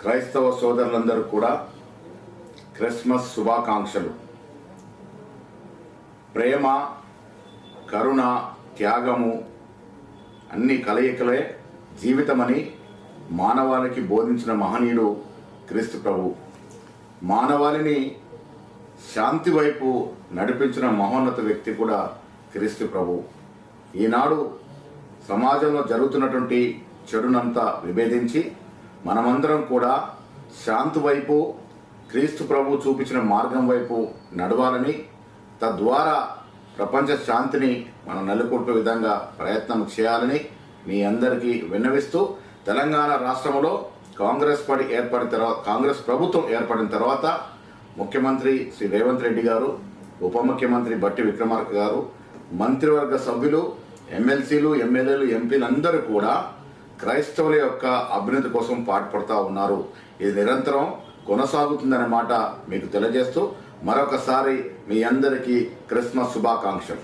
క్రైస్తవ సోదరులందరూ కూడా క్రిస్మస్ శుభాకాంక్షలు. ప్రేమ, కరుణ, త్యాగము అన్ని కలయికలే జీవితమని మానవాళికి బోధించిన మహనీయుడు క్రీస్తు ప్రభు. మానవాళిని శాంతి వైపు నడిపించిన మహోన్నత వ్యక్తి కూడా క్రీస్తు ప్రభు. ఈనాడు సమాజంలో జరుగుతున్నటువంటి చెడునంతా విభేదించి మనమందరం కూడా శాంతి వైపు, క్రీస్తు ప్రభు చూపించిన మార్గం వైపు నడవాలని, తద్వారా ప్రపంచ శాంతిని మనం నెలకొల్పే విధంగా ప్రయత్నం చేయాలని మీ అందరికీ విన్నవిస్తూ, తెలంగాణ రాష్ట్రంలో కాంగ్రెస్ ప్రభుత్వం ఏర్పడిన తర్వాత ముఖ్యమంత్రి శ్రీ రేవంత్ రెడ్డి గారు, ఉప ముఖ్యమంత్రి బట్టి విక్రమార్క గారు, మంత్రివర్గ సభ్యులు, ఎమ్మెల్సీలు, ఎమ్మెల్యేలు, ఎంపీలు అందరూ కూడా క్రైస్తవుల యొక్క అభ్యున్నతి కోసం పాటుపడుతూ ఉన్నారు. ఇది నిరంతరం కొనసాగుతుందనే మాట మీకు తెలియజేస్తూ మరొకసారి మీ అందరికీ క్రిస్మస్ శుభాకాంక్షలు.